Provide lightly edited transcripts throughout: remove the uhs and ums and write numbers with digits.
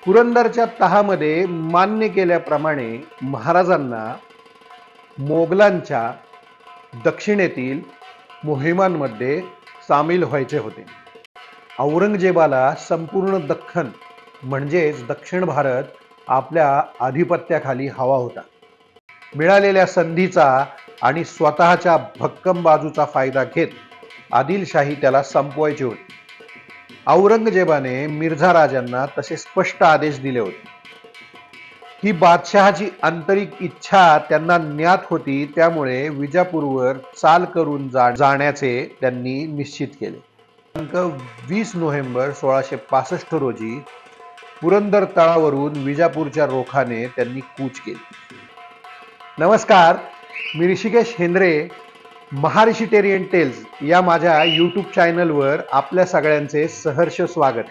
पुरंदरच्या तहामध्ये मान्य केल्याप्रमाणे महाराजांना मोगलांच्या दक्षिणेतील मोहिमांमध्ये सामील व्हायचे होते. औरंगजेबाला संपूर्ण दख्खन म्हणजेच दक्षिण भारत आपल्या आधिपत्याखाली हवा होता. मिळालेल्या संधीचा आणि स्वतःच्या भक्कम बाजूचा फायदा घेत आदिलशाही त्याला संपवायची होती. औरंगजेबाने मिर्झा राजांना तसे स्पष्ट आदेश दिले होते. ही बादशहाची आंतरिक इच्छा त्यांना ज्ञात होती, त्यामुळे विजापूरवर चाल करून जाण्याचे त्यांनी निश्चित केले. दिनांक 20 नोव्हेंबर 1665 रोजी पुरंदर तळावरून विजापूरच्या रोखाने त्यांनी कूच केली. नमस्कार, मी ऋषिकेश हेंद्रे. महाऋषिटेरियन टेल्स या माझ्या यूट्यूब चॅनलवर आपल्या सगळ्यांचे सहर्ष स्वागत.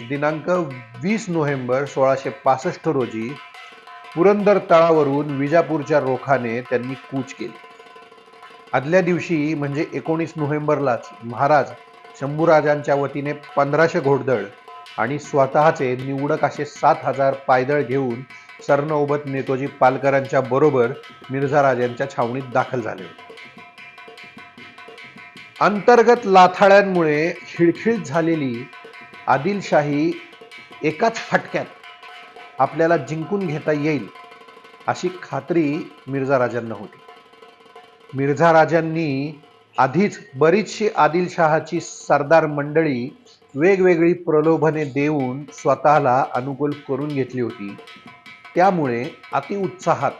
दिनांक 20 नोव्हेंबर 1665 रोजी पुरंदर तळावरून विजापूरच्या रोखाने त्यांनी कूच केली. आदल्या दिवशी म्हणजे 19 नोव्हेंबरलाच महाराज शंभूराजांच्या वतीने 1500 घोडदळ आणि स्वतःचे निवडक असे 7000 पायदळ घेऊन सरनौबत नेतोजी पालकरांच्या बरोबर मिर्झा राजांच्या छावणीत दाखल झाले होते. अंतर्गत लाथाळ्यांमुळे खिळखिळ झालेली आदिलशाही एकाच फटक्यात आपल्याला जिंकून घेता येईल अशी खात्री मिर्झा राजांना होती. मिर्झा राजांनी आधीच बरीचशी आदिलशहाची सरदार मंडळी वेगवेगळी प्रलोभने देऊन स्वतःला अनुकूल करून घेतली होती. त्यामुळे अतिउत्साहात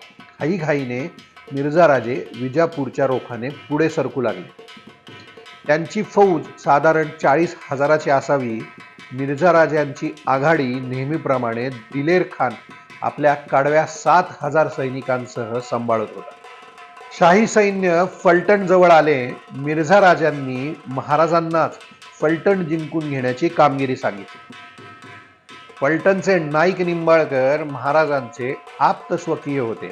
घाईघाईने मिर्झा राजे विजापूरच्या रोखाने पुढे सरकू लागले. त्यांची फौज साधारण 40,000ची असावी. मिर्झा राजांची आघाडी नेहमीप्रमाणे दिलेर खान आपल्या कडव्या 7,000 सैनिकांसह सांभाळत होता. शाही सैन्य फलटण जवळ आले. मिर्झा राजांनी महाराजांनाच फलटण जिंकून घेण्याची कामगिरी सांगितली. फलटणचे नाईक निंबाळकर महाराजांचे आप्तस्वकीय होते.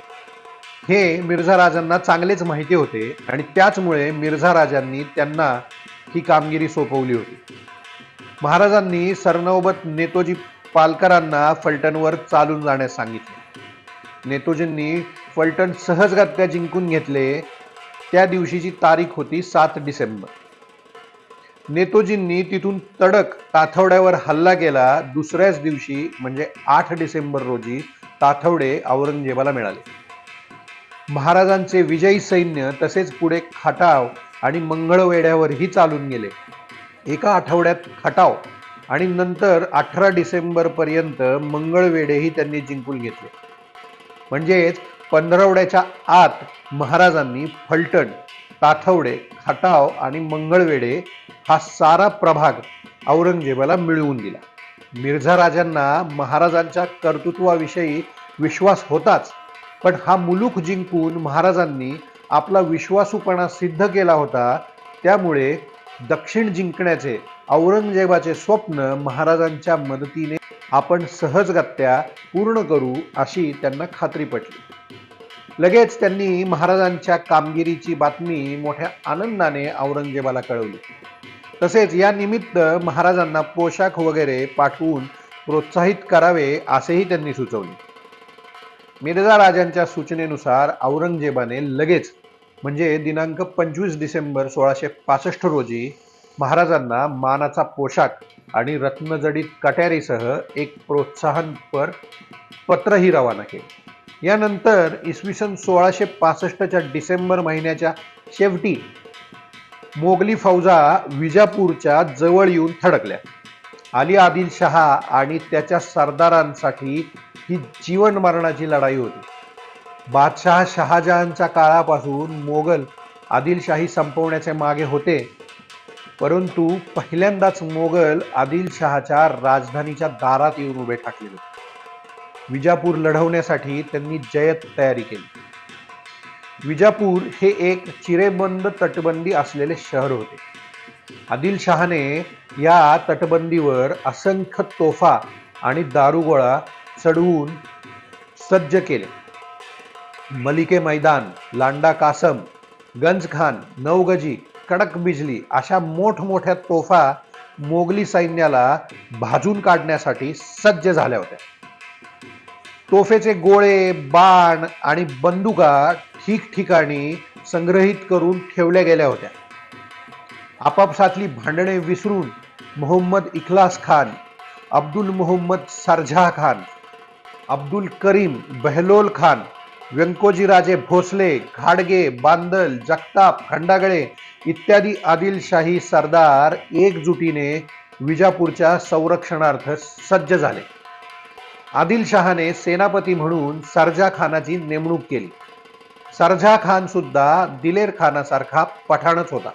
हे मिर्झा राजांना चांगलेच माहिती होते आणि त्याचमुळे मिर्झा राजांनी त्यांना ही कामगिरी सोपवली होती. महाराजांनी सरनौबत नेतोजी पालकरांना फलटणवर चालून जाण्यास सांगितले. नेतोजींनी फलटण सहजगत्या जिंकून घेतले. त्या दिवशीची तारीख होती 7 डिसेंबर. नेतोजींनी तिथून तडक ताथवड्यावर हल्ला केला. दुसऱ्याच दिवशी म्हणजे 8 डिसेंबर रोजी ताथवडे औरंगजेबाला मिळाले. महाराजांचे विजयी सैन्य तसेच पुढे खटाव आणि मंगळवेढ्यावरही चालून गेले. एका आठवड्यात खटाव आणि नंतर 18 डिसेंबर पर्यंत मंगळवेढेही त्यांनी जिंकून घेतले. म्हणजेच पंधरवड्याच्या आत महाराजांनी फलटण, ताथवडे, खटाव आणि मंगळवेढे हा सारा प्रभाग औरंगजेबाला मिळवून दिला. मिर्झा राजांना महाराजांच्या कर्तृत्वाविषयी विश्वास होताच, पण हा मुलूक जिंकून महाराजांनी आपला विश्वासूपणा सिद्ध केला होता. त्यामुळे दक्षिण जिंकण्याचे औरंगजेबाचे स्वप्न महाराजांच्या मदतीने आपण सहजगत्या पूर्ण करू अशी त्यांना खात्री पटली. लगेच त्यांनी महाराजांच्या कामगिरीची बातमी मोठ्या आनंदाने औरंगजेबाला कळवली. तसेच या निमित्त महाराजांना पोशाख वगैरे पाठवून प्रोत्साहित करावे असेही त्यांनी सुचवले. मिर्झा राजांच्या सूचनेनुसार औरंगजेबाने लगेच म्हणजे दिनांक 25 डिसेंबर 1665 रोजी महाराजांना मानाचा पोशाख आणि रत्नजडित कट्यारीसह एक प्रोत्साहनपर पत्रही रवाना केले. यानंतर इसवी सन 1665च्या डिसेंबर महिन्याच्या शेवटी मोगली फौजा विजापूरच्या जवळ येऊन थडकल्या. अली आदिलशहा आणि त्याच्या सरदारांसाठी ही जीवन मरणाची लढाई होती. बादशाह शहाजहानच्या काळापासून मोगल आदिलशाही संपवण्याचे मागे होते, परंतु पहिल्यांदाच मोगल आदिलशहाच्या राजधानीच्या दारात येऊन उभे ठाकले होते. विजापूर लढवण्यासाठी त्यांनी जय्यत तयारी केली. विजापूर हे एक चिरेबंद तटबंदी असलेले शहर होते. आदिलशहाने या तटबंदीवर असंख्य तोफा आणि दारुगोळा चढवून सज्ज केले. मलिके मैदान, लांडा कासम, गंज खान, नवगजी, कडक बिजली अशा मोठमोठ्या तोफा मोगली सैन्याला भाजून काढण्यासाठी सज्ज झाल्या होत्या. तोफेचे गोळे, बाण आणि बंदुका ठिकठिकाणी संग्रहित करून ठेवल्या गेल्या होत्या. आपापसातली भांडणे विसरून मोहम्मद इखलास खान, अब्दुल मोहम्मद सरजा खान, अब्दुल करीम बहलोल खान, व्यंकोजीराजे भोसले, घाडगे, बांदल, जगताप, खंडागळे इत्यादी आदिलशाही सरदार एकजुटीने विजापूरच्या संरक्षणार्थ सज्ज झाले. आदिलशहाने सेनापती म्हणून सरजा खानाची नेमणूक केली. सरजा खान सुद्धा दिलेर खानासारखा पठाणच होता.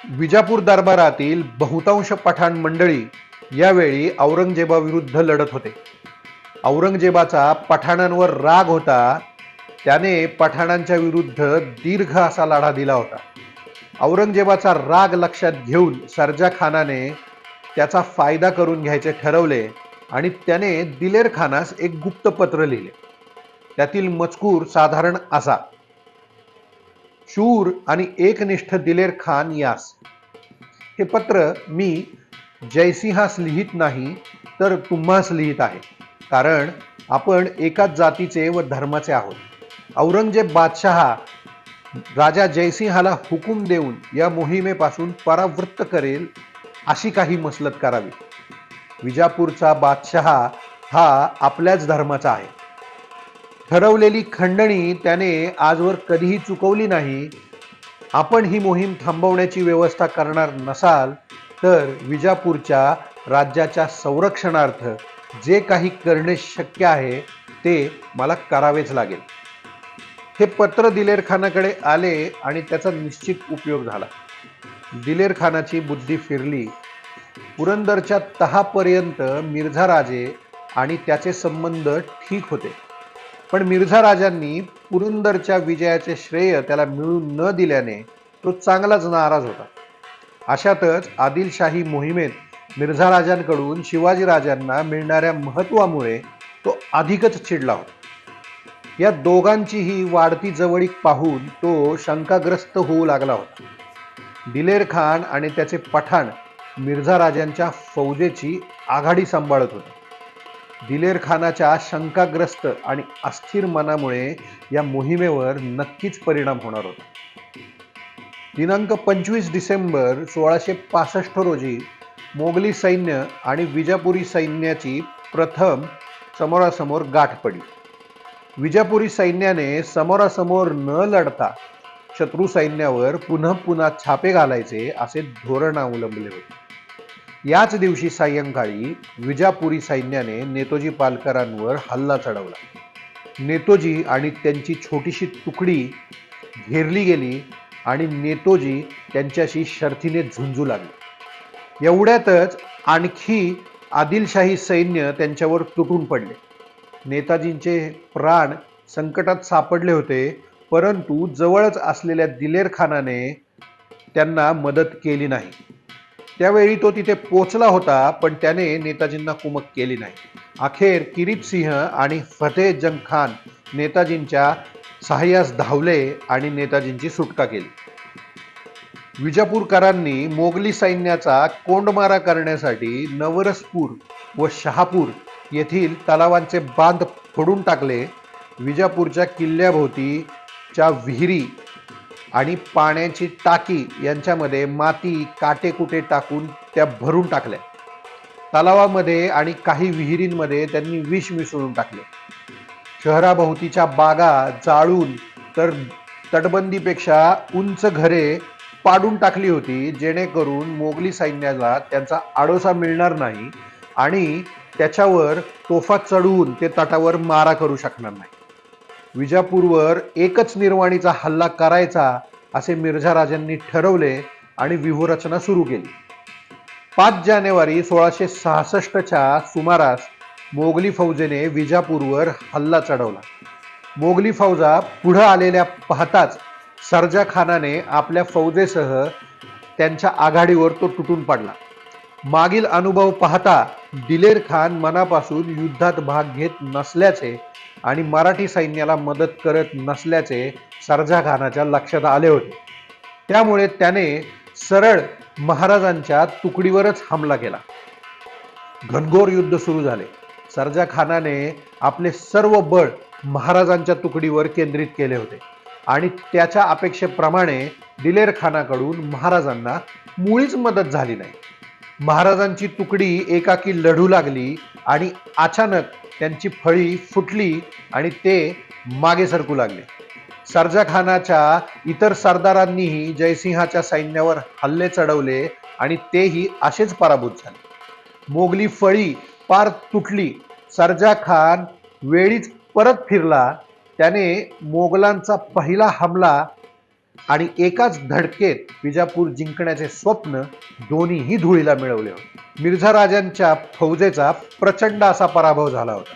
विजापूर दरबारातील बहुतांश पठाण मंडळी यावेळी औरंगजेबाविरुद्ध लढत होते. औरंगजेबाचा पठाणांवर राग होता. त्याने पठाणांच्या विरुद्ध दीर्घ असा लढा दिला होता. औरंगजेबाचा राग लक्षात घेऊन सरजा खानाने त्याचा फायदा करून घ्यायचे ठरवले आणि त्याने दिलेर खानास एक गुप्त पत्र लिहिले. त्यातील मजकूर साधारण असा: शूर आणि एकनिष्ठ दिलेर खान यास, हे पत्र मी जयसिंहास लिहित नाही तर तुम्हास लिहित आहे, कारण आपण एकाच जातीचे व धर्माचे आहोत. औरंगजेब बादशहा राजा जयसिंहाला हुकूम देऊन या मोहिमेपासून परावृत्त करेल अशी काही मसलत करावी. विजापूरचा बादशहा हा आपल्याच धर्माचा आहे. ठरवलेली खंडणी त्याने आजवर कधीही चुकवली नाही. आपण ही मोहीम थांबवण्याची व्यवस्था करणार नसाल तर विजापूरच्या राज्याच्या संरक्षणार्थ जे काही करणे शक्य आहे ते मला करावेच लागेल. हे पत्र दिलेर खानाकडे आले आणि त्याचा निश्चित उपयोग झाला. दिलेर खानाची बुद्धी फिरली. पुरंदरच्या तहापर्यंत मिर्झा राजे आणि त्याचे संबंध ठीक होते, पण मिर्झा राजांनी पुरंदरच्या विजयाचे श्रेय त्याला मिळून न दिल्याने तो चांगलाच नाराज होता. अशातच आदिलशाही मोहिमेत मिर्झा राजांकडून शिवाजी राजांना मिळणाऱ्या महत्वामुळे तो अधिकच चिडला होता. या दोघांचीही वाढती जवळीक पाहून तो शंकाग्रस्त होऊ लागला होता. दिलेर खान आणि त्याचे पठाण मिर्झा राजांच्या फौजेची आघाडी सांभाळत होते. दिलेर खानाच्या शंकाग्रस्त आणि अस्थिर मनामुळे या मोहिमेवर नक्कीच परिणाम होणार होता. दिनांक 25 डिसेंबर 1665 रोजी मोगली सैन्य आणि विजापुरी सैन्याची प्रथम समोरासमोर गाठ पडली. विजापुरी सैन्याने समोरासमोर न लढता शत्रू सैन्यावर पुन्हा छापे घालायचे असे धोरण अवलंबले होते. याच दिवशी सायंकाळी विजापुरी सैन्याने नेतोजी पालकरांवर हल्ला चढवला. नेतोजी आणि त्यांची छोटीशी तुकडी घेरली गेली आणि नेतोजी त्यांच्याशी शर्थीने झुंजू लागले. एवढ्यातच आणखी आदिलशाही सैन्य त्यांच्यावर तुटून पडले. नेताजींचे प्राण संकटात सापडले होते, परंतु जवळच असलेल्या दिलेर खानाने त्यांना मदत केली नाही. त्यावेळी तो तिथे पोचला होता, पण त्याने नेताजींना कुमक केली नाही. अखेर किरीट सिंह आणि फतेह जंग खान नेताजींच्या सहाय्यास धावले आणि नेताजींची सुटका केली. विजापूरकरांनी मोगली सैन्याचा कोंडमारा करण्यासाठी नवरसपूर व शहापूर येथील तलावांचे बांध फोडून टाकले. विजापूरच्या किल्ल्याभोवतीच्या विहिरी आणि पाण्याची टाकी यांच्यामध्ये माती काटेकुटे टाकून त्या भरून टाकल्या. तलावामध्ये आणि काही विहिरींमध्ये त्यांनी विष मिसळून टाकले. शहराभोवतीच्या बागा जाळून तर तटबंदीपेक्षा उंच घरे पाडून टाकली होती, जेणेकरून मोगली सैन्याला त्यांचा आडोसा मिळणार नाही आणि त्याच्यावर तोफा चढवून ते तटावर मारा करू शकणार नाही. विजापूरवर एकच निर्वाणीचा हल्ला करायचा असे मिर्झा राजांनी ठरवले आणि व्यूहरचना सुरू केली. 5 जानेवारी 1666च्या सुमारास मोगली फौजेने विजापूरवर हल्ला चढवला. मोगली फौजा पुढे आलेल्या पाहताच सरजा खानाने आपल्या फौजेसह त्यांच्या आघाडीवर तो तुटून पडला. मागील अनुभव पाहता दिलेर खान मनापासून युद्धात भाग घेत नसल्याचे आणि मराठी सैन्याला मदत करत नसल्याचे सरजा खानाच्या लक्षात आले होते. त्यामुळे त्याने सरळ महाराजांच्या तुकडीवरच हमला केला. घनघोर युद्ध सुरू झाले. सर्जा खानाने आपले सर्व बळ महाराजांच्या तुकडीवर केंद्रित केले होते आणि त्याच्या अपेक्षेप्रमाणे दिलेर खानाकडून महाराजांना मुळीच मदत झाली नाही. महाराजांची तुकडी एकाकी लढू लागली आणि अचानक त्यांची फळी फुटली आणि ते मागे सरकू लागले. सर्जा खानाच्या इतर सरदारांनीही जयसिंहाच्या सैन्यावर हल्ले चढवले आणि तेही असेच पराभूत झाले. मोगली फळी पार तुटली. सर्जा खान वेळीच परत फिरला. त्याने मोगलांचा पहिला हमला आणि एकाच धडकेत विजापूर जिंकण्याचे स्वप्न दोन्हीही धुळीला मिळवले होते. मिर्झा राजांच्या फौजेचा प्रचंड असा पराभव झाला होता.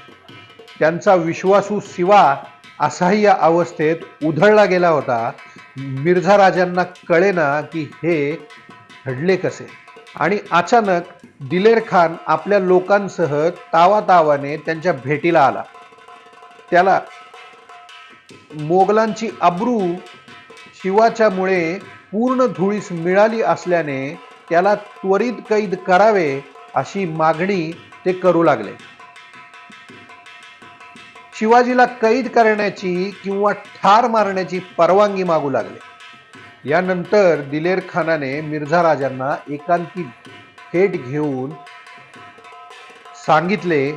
त्यांचा विश्वासू शिवा असह्य अवस्थेत उधळला गेला होता. मिर्झा राजांना कळेना की हे घडले कसे आणि अचानक दिलेर खान आपल्या लोकांसह तावातावाने त्यांच्या भेटीला आला. त्याला मोगलांची अब्रू शिवाच्या मुळे पूर्ण धुळीस मिळाली असल्याने त्याला त्वरित कैद करावे अशी मागणी ते करू लागले. शिवाजीला कैद करण्याची किंवा ठार मारण्याची परवानगी मागू लागले. यानंतर दिलेर खानाने मिर्झा राजांना एकांती भेट घेऊन सांगितले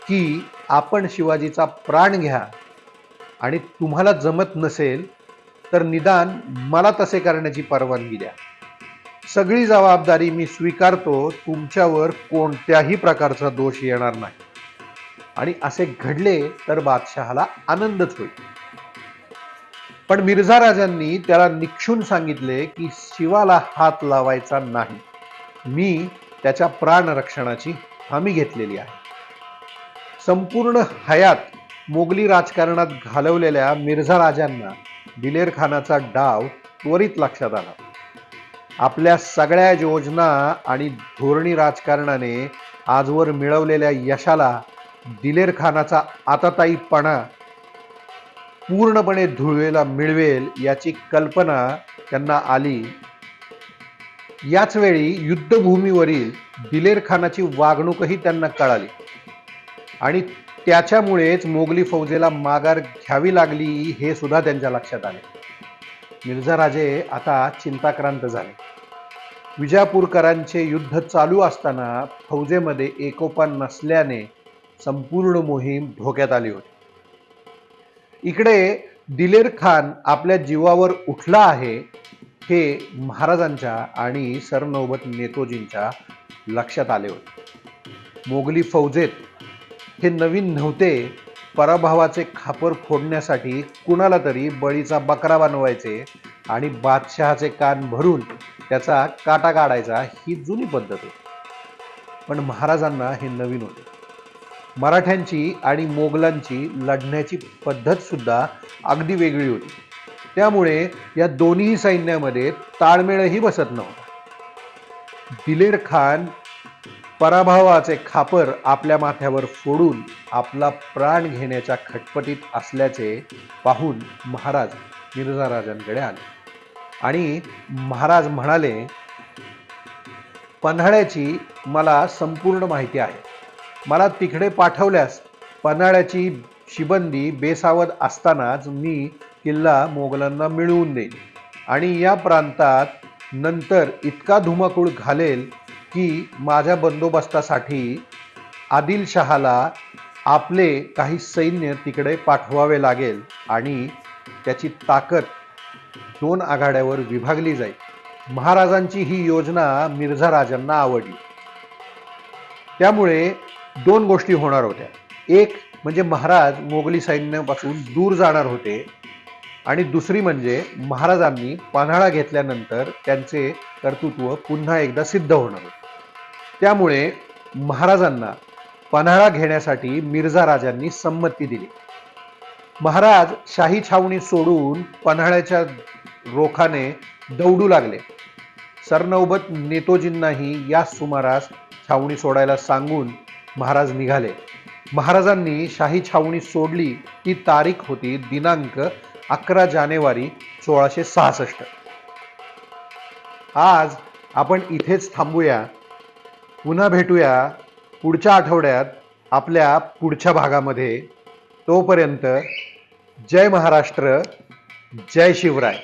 की आपण शिवाजीचा प्राण घ्या आणि तुम्हाला जमत नसेल तर निदान मला तसे करण्याची परवानगी द्या. सगळी जबाबदारी मी स्वीकारतो. तुमच्यावर कोणत्याही प्रकारचा दोष येणार नाही आणि असे घडले तर बादशहाला आनंदच होईल. पण मिर्झा राजांनी त्याला निक्षून सांगितले की शिवाला हात लावायचा नाही. मी त्याच्या प्राण रक्षणाची हमी घेतलेली आहे. संपूर्ण हयात मोगली राजकारणात घालवलेल्या मिर्झा राजांना दिलेर खानाचा डाव त्वरित लक्षात आला. आपल्या सगळ्या योजना आणि धोरणी राजकारणाने आजवर मिळवलेल्या यशाला दिलेर खानाचा आताताईपणा पूर्णपणे धुळीला मिळवेल याची कल्पना त्यांना आली. याच वेळी युद्धभूमीवरील दिलेर खानाची वागणूकही त्यांना कळाली आणि त्याच्यामुळेच मोगली फौजेला माघार घ्यावी लागली हे सुद्धा त्यांच्या लक्षात आले. मिर्झा राजे आता चिंताक्रांत झाले. विजापूरकरांचे युद्ध चालू असताना फौजेमध्ये एकोपा नसल्याने संपूर्ण मोहीम धोक्यात आली होती. इकडे दिलेर खान आपल्या जीवावर उठला आहे हे महाराजांच्या आणि सरनौबत नेतोजींच्या लक्षात आले होते. मोगली फौजेत हे नवीन नव्हते. पराभवाचे खापर फोडण्यासाठी कुणाला तरी बळीचा बकरा बनवायचे आणि बादशहाचे कान भरून त्याचा काटा काढायचा ही जुनी पद्धत होती. पण महाराजांना हे नवीन होते. मराठ्यांची आणि मोगलांची लढण्याची पद्धत सुद्धा अगदी वेगळी होती. त्यामुळे या दोन्ही सैन्यामध्ये ताळमेळही बसत नव्हता. दिलेर खान पराभवाचे खापर आपल्या माथ्यावर फोडून आपला प्राण घेण्याच्या खटपटीत असल्याचे पाहून महाराज मिर्झा राजांकडे आले आणि महाराज म्हणाले, पन्हाळ्याची मला संपूर्ण माहिती आहे. मला तिकडे पाठवल्यास पन्हाळ्याची शिबंदी बेसावध असतानाच मी किल्ला मोगलांना मिळवून देईन आणि या प्रांतात नंतर इतका धुमाकूळ घालेल की माझ्या बंदोबस्तासाठी आदिलशहाला आपले काही सैन्य तिकडे पाठवावे लागेल आणि त्याची ताकद 2 आघाड्यावर विभागली जाईल. महाराजांची ही योजना मिर्झा राजांना आवडली. त्यामुळे 2 गोष्टी होणार होत्या. एक म्हणजे महाराज मोगली सैन्यापासून दूर जाणार होते आणि दुसरी म्हणजे महाराजांनी पन्हाळा घेतल्यानंतर त्यांचे कर्तृत्व पुन्हा एकदा सिद्ध होणार होते. त्यामुळे महाराजांना पन्हाळा घेण्यासाठी मिर्झा राजांनी संमती दिली. महाराज शाही छावणी सोडून पन्हाळ्याच्या रोखाने दौडू लागले. सरनौबत नेतोजींनाही या सुमारास छावणी सोडायला सांगून महाराज निघाले. महाराजांनी शाही छावणी सोडली. ती तारीख होती दिनांक 11 जानेवारी 1666. आज आपण इथेच थांबूया. पुन्हा भेटूया पुढच्या आठवड्यात आपल्या पुढच्या भागामध्ये. तोपर्यंत जय महाराष्ट्र, जय शिवराय.